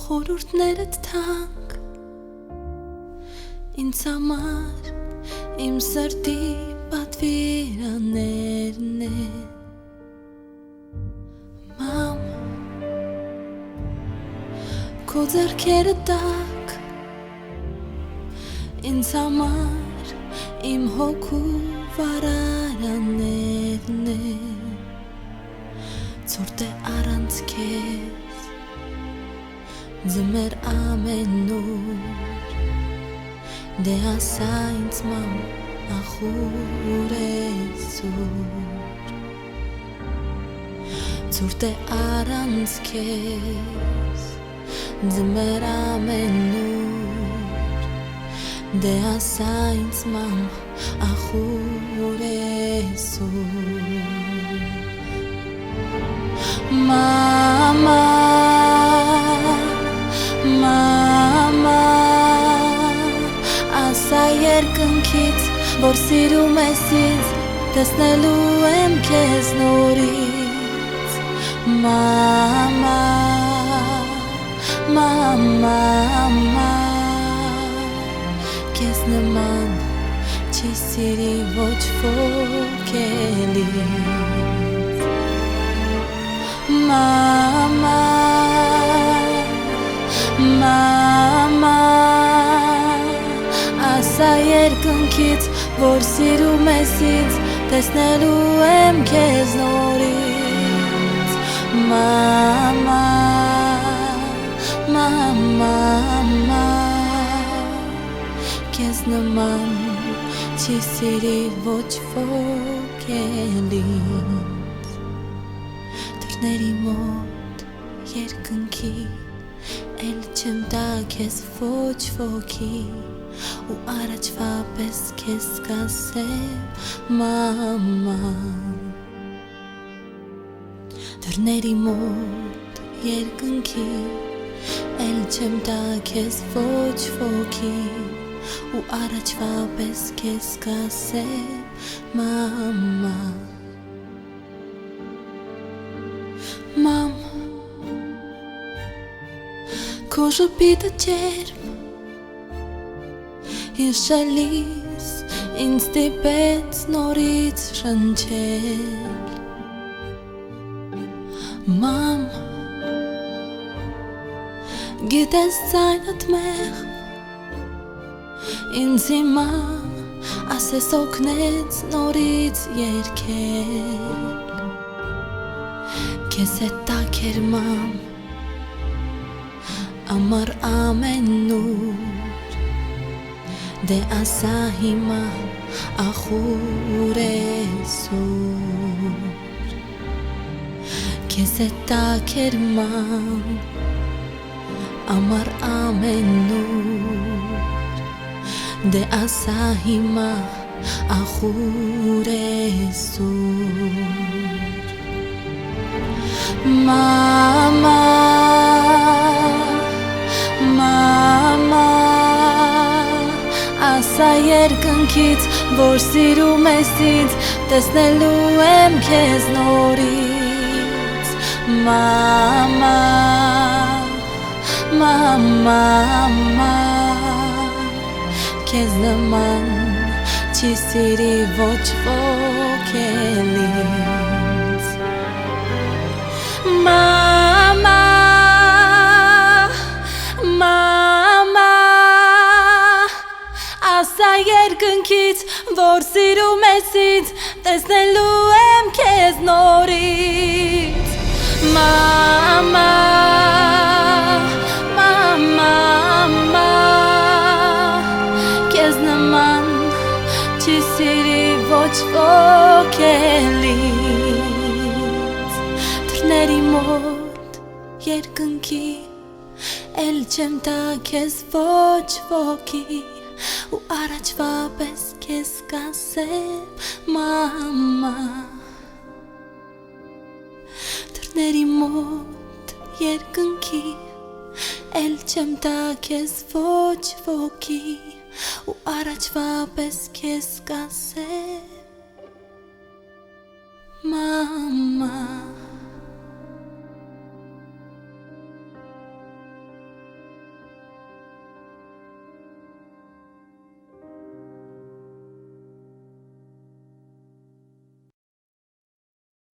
խորհուրդներդ թանկ ինձ համար իմ սրտի պատվիրաններն են Մամ քո ձեռքերը տակ ինձ համար իմ հոգու վարարաններն են Ցուրտ է առանց քեզ Ձմեր ամեն օր Դե ասա ինձ մամ ախուր ես ուր Ցուրտ է առանց քեզ Ձմեր ամեն օր Դե ասա ինձ մամ ախուր ես ուր Մամա Մամա Ասա երկնքից որ սիրում ես ինձ տեսնելու եմ քեզ նորից Մամա Մամա Քեզ նման չի սիրի ոչ ոք էլից Մամա Մամա Ասա երկնքից որ սիրում ես ինձ տեսնելու եմ քեզ նորից Մամա Մամա Քեզ նման չի սիրի ոչ ոք էլից Դռների մոտ երկնքի Էլ չեմ տա քեզ ոչ ոքի ու առաջվա պես քեզ կասեմ մամա Դռների մոտ երկնքի Էլ չեմ տա քեզ ոչ ոքի ու առաջվա պես քեզ կասեմ մամա Մամ Քո ժպիտը ջերմ Հիշելիս ինձ դիպեց նորից շնչել Մամ Գիտես ձայնդ մեղ Ինձ հիմա ասես օգնեց նորից երգել Քեզ հետ տակ էր մամ Ամար ամեն ուր Դե ասա հիմա ախուր ես ուր Քեզ հետ տակ էր մամ Ամար ամեն ուր Դե ասա հիմա ախուր ես ուր Մամա Մամա Ասա երկնքից որ սիրում ես ինձ տեսնելու եմ քեզ նորից Մամա Մամա Քեզ նման չի սիրի ոչ ոք էլից Մամա Մամա Ասա երկնքից որ սիրում ես ինձ տեսնելու եմ քեզ նորից Մամա Քեզ նման չի սիրի ոչ ոք էլից Դռների մոտ երկնքի Էլ չեմ տա քեզ ոչ ոքի ու առաջվա պես քեզ կասեմ մամա Դռների մոտ երկնքի Էլ չեմ տա քեզ ոչ ոքի ու առաջվա պես քեզ կասեմ մամա